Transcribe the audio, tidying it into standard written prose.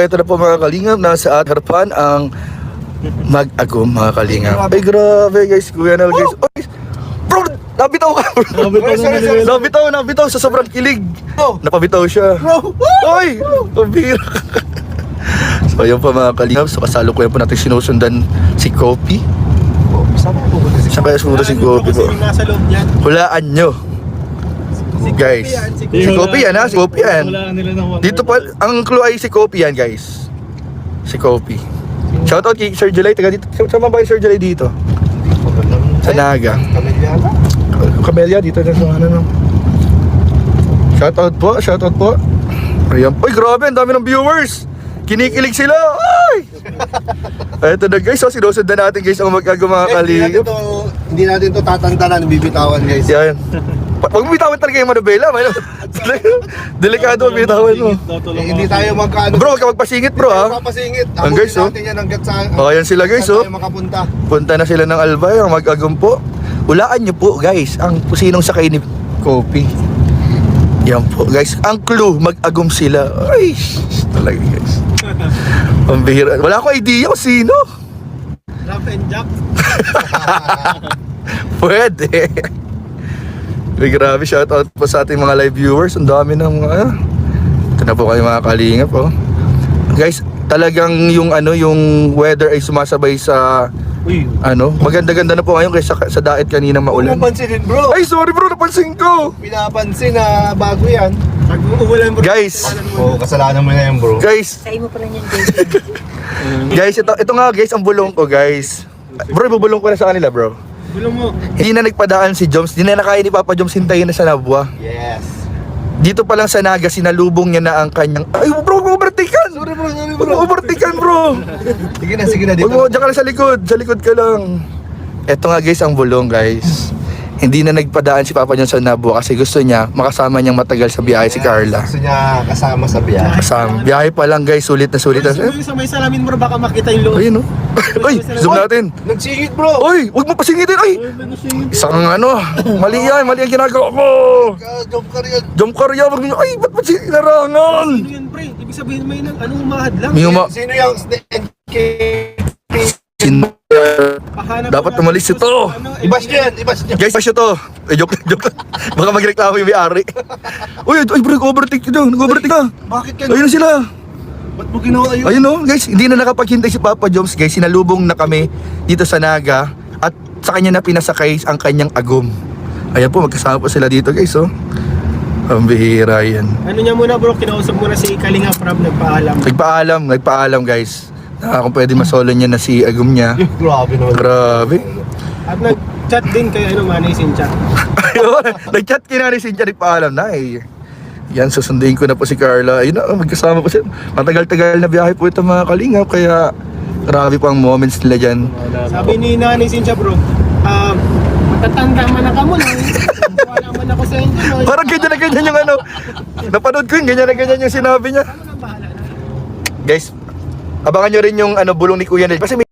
ito na po mga kalingap. Nasa harapan ang mag-agum mga kalingap. Ay grabe guys, Kuya Nel guys. Oy, bro, nabitaw ka bro. Nabitaw sa sobrang kilig. Napabitaw siya. Oy, pabira. So ayun pa mga kalingap. So kasalukuyan po natin sinusundan si Kopi. Saan kaya sumunod si Kopi po? Hulaan nyo guys. Si Kopi yan ha, si Kopi yan. Dito pa, ang clue ay si Kopi yan guys. Si Kopi. Shoutout kay Sir July, taga dito. Sama ba yung Sir July dito? Sa Naga. Camellia dito na sa ano. Shoutout po. Ayan. Uy, grabe, ang dami ng viewers. Kinikilig sila. Ay! Ito na guys, so sinusundan natin guys ang mag-agum mga kalingap. Hindi natin to tatantanan, bibitawan guys. Yan. Pag bitawan talaga yung manubela, delikado ang bitawan mo. Hindi tayo magkaano. Bro, huwag ka magpasingit bro ha. Papasingit. Ang guys, oh. Natin yan hanggat sa... Oh, yan sila guys oh. Tayo makapunta. Punta na sila ng Albay, ang mag-agum po. Hulaan nyo po guys, ang sinong sakay ni Kopi. Yan po guys, ang clue, mag-agum sila. Ay, talaga guys. Pambihira. Wala ko idea kung sino. Rough and Jack. Pwede. Uy, grabe, shoutout po sa ating mga live viewers. Ang dami ng mga ito na po kayo mga kalingap oh. Guys, talagang yung yung weather ay sumasabay sa maganda-ganda na po ngayon kaysa sa daet kaninang maulan. Napansinin bro. Ay, sorry bro, napansin ko. Pinapansin na bago yan. Nag-uulan bro. Guys. Kasalanan mo na yan bro. Guys. Kain mo pala niyan, Jason. Guys, ito nga guys, ang bulong ko guys. Bro, ibubulong ko na sa kanila bro. Bulong mo. Hindi na nagpadaan si Joms. Hindi na nakaya ni Papa Joms hintayin na sa Nabwa. Yes. Dito pa lang sa Naga, sinalubong niya na ang kanyang... Ay bro, overtaken! Sorry bro. Overtaken bro! Sige na dito. Huwag mo, dyan ka lang sa likod. Sa likod ka lang. Eto nga guys, ang bulong guys. Hindi na nagpadaan si Papa Joms sa Nabwa kasi gusto niya makasama niyang matagal sa biyahe si Carla. Gusto niya kasama sa biyahe. Kasama. Biyahe pa lang guys, sulit na sulit. Yung sa may salamin mo baka makita yung loob. Ayun oh. Ay, zoom natin. Nagsingit bro. Oy, huwag mo pasingitin. Ay, isang mali yan ginagawa mo. Jump ka rin. Jump car yan, wag niyo. Ay, ba't sinarangan? Sino yan pre? Ibig sabihin may umahad lang. Sino yung Pahanap Dapat mo umalis ito. Ibas niyo. Guys, pasyo to. Joke. Baka magreklamo yung may-ari. Uy, bro, nag-overtake ka. Bakit ka? Ayun na sila. Ba't mo ginawa yun? Ayun oh, guys, hindi na nakapaghintay si Papa Joms, guys. Sinalubong na kami dito sa Naga at sa kanya na pinasakay ang kanyang agum. Ayan po, magkasama po sila dito, guys, oh. Ang bihira yan. Ano niya muna bro, kinausap mo na si Kalinga Prab, Nagpaalam, guys. Kung pwede masolo niya na si agum niya. Grabe naman. Grabe. At nag-chat din kay Manay Sincha. Ayun, nag-chat kina rin si Sincha, nagpaalam na eh. Yan, susunduin ko na po si Carla. Ayun na, magkasama po siya. Matagal-tagal na biyahe po ito mga kalingap. Kaya grabe po ang moments nila dyan. Sabi ni Nanay Sincha bro, matatanda man na ka mo lang. Wala man ako sa inyo. Parang ganyan na ganyan yung napanood ko yun, ganyan na ganyan yung sinabi niya. Ano nang bahala na? Guys, abangan nyo rin yung bulong ni Kuya Nel. Kasi may